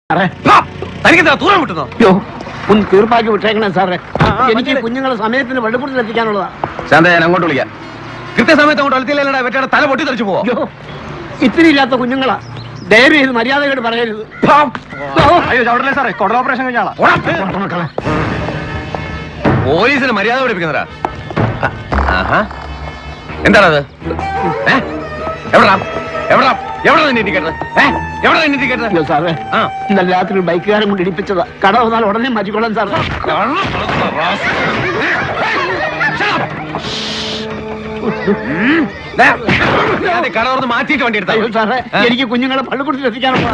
ദൂരം വിട്ടുന്നോ? ഒന്ന് തീർപ്പാക്കി വിട്ടേക്കണേ സാറേ, എനിക്ക് കുഞ്ഞുങ്ങളെ സമയത്തിന് വെള്ളപ്പുറത്തിൽ എത്തിക്കാനുള്ളതാ. ശാന്ത, ഞാൻ അങ്ങോട്ട് വിളിക്കാം. കൃത്യസമയത്ത് അങ്ങോട്ട് എത്തിയില്ല, വെറ്റയുടെ തല പൊട്ടി തെറിച്ചു പോവോ? ഇത്തിരി ഇല്ലാത്ത കുഞ്ഞുങ്ങളാ, ദയവ് ചെയ്ത് മര്യാദയോട് പറയരുത്. അയ്യോ ചവിടല്ലേ സാറേ, കൊടൽ ഓപ്പറേഷൻ കഴിഞ്ഞാളാ. പോലീസിന് മര്യാദ പഠിപ്പിക്കുന്നതാ. എന്താണത്? എവിടാ എവിടാ എവിടെ നിന്നെ ഇരിക്കരുത്? എവിടെ നിന്നെ ഇരിക്കരുത്? സാറേ, ഇന്നലെ രാത്രി ബൈക്കുകാരൻ കൊണ്ട് ഇടിപ്പിച്ചതാ. കട വന്നാൽ ഉടനെ മാറ്റിക്കൊള്ളാൻ സാറേ. കട തുറന്ന് മാറ്റിയിട്ട് വണ്ടി എടുത്താ സാറേ, എനിക്ക് കുഞ്ഞുങ്ങളെ പള്ളിക്കൂടത്തിൽ എത്തിക്കാനുള്ള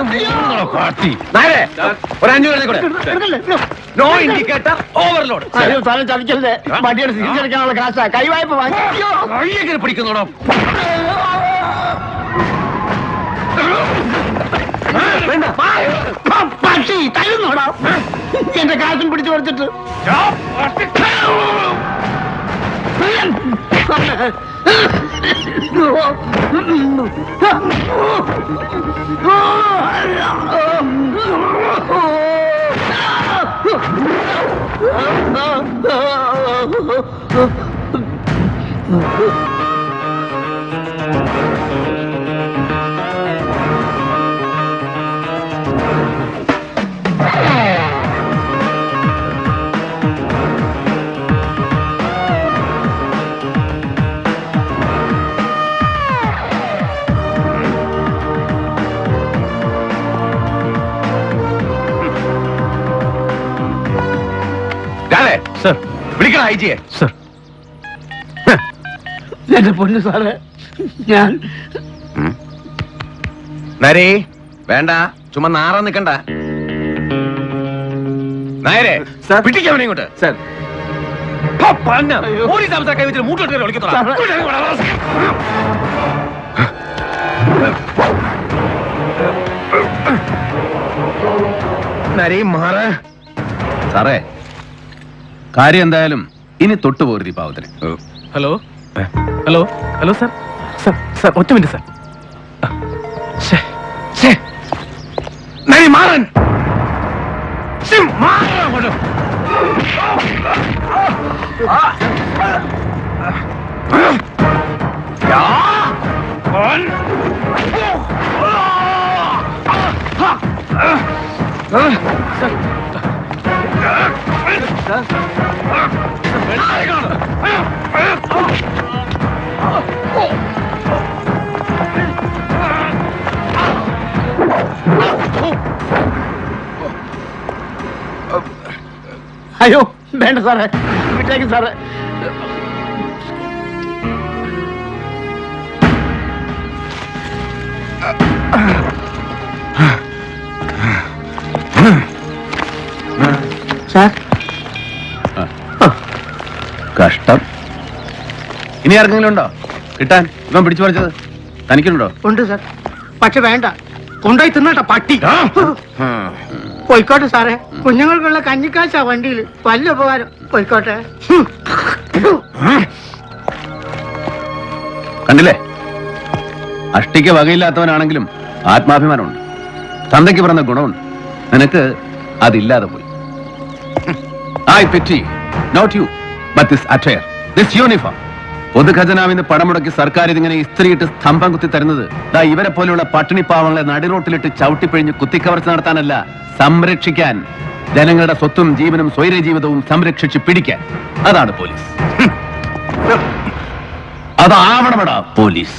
നോ ഇൻഡിക്കേറ്റർ ഓവർലോഡ്. സാറേ ചതിക്കല്ലേ, വണ്ടിയുടെ തിരിച്ചടിക്കാനുള്ള കാശാ. കൈവായ്പ വാങ്ങി പിടിക്കുന്നോടോ? പക്ഷി തരുന്നോടാ എന്റെ കാശും പിടിച്ചു കൊടുത്തിട്ട്. വിളിക്കണം ഐജിയെ. എന്റെ പൊന്നു സാറേ, ഞാൻ നരേ വേണ്ട, ചുമ്മാ നാറാൻ നിക്കണ്ട. നായരെ പിടിക്കാൻ ഇങ്ങോട്ട്. പോലീസ് അവസ്ഥ കൈവച്ചിട്ട് മൂട്ടോട്ട് വിളിക്കത്തോളാം. നരേ മാറ. സാറേ, കാര്യം എന്തായാലും ഇനി തൊട്ടുപോരുത് ഈ പാവത്തിന്. Hello hello hello sir sir sir, ഒറ്റ മിനിറ്റ് സാർ. മാറൻ അയ്യോ വേണ്ട സാറേ, വിട്ടേക്കും സാറേ. സാർ, കഷ്ടം. ഇനി ആർക്കെങ്കിലും ഉണ്ടോ കിട്ടാൻ? ഇവൻ പിടിച്ചു പറിച്ചത് തനിക്കുണ്ടോ? ഉണ്ട് സാർ, പക്ഷെ വേണ്ട, കൊണ്ടുപോയി തിന്നട്ടെ പട്ടി. പോയിക്കോട്ടെ സാറേ, കുഞ്ഞുങ്ങൾക്കുള്ള കഞ്ഞിക്കാശാ വണ്ടിയിൽ. വല്ല ഉപകാരം. പോയിക്കോട്ടെ. കണ്ടില്ലേ, അഷ്ടിക്ക് വകയില്ലാത്തവനാണെങ്കിലും ആത്മാഭിമാനമുണ്ട്. തന്തയ്ക്ക് പറഞ്ഞ ഗുണമുണ്ട്. നിനക്ക് അതില്ലാതെ പോയി. I pity not you but this attire, this uniform. പൊതുഖജനാവിന്ന് പണം മുടക്കി സർക്കാർ ഇതിങ്ങനെ ഇസ്ത്രീയിട്ട് സ്തംഭം കുത്തി തരുന്നത് ദാ ഇവരെ പോലെയുള്ള പട്ടിണി പാവങ്ങളെ നടിറോട്ടിലിട്ട് ചവിട്ടിപ്പിഴിഞ്ഞ് കുത്തിക്കവർച്ച നടത്താനല്ല, സംരക്ഷിക്കാൻ. ജനങ്ങളുടെ സ്വത്തും ജീവനും സ്വൈര ജീവിതവും സംരക്ഷിച്ച് പിടിക്കാൻ. അതാണ് പോലീസ്. അതാവണമെടാ പോലീസ്.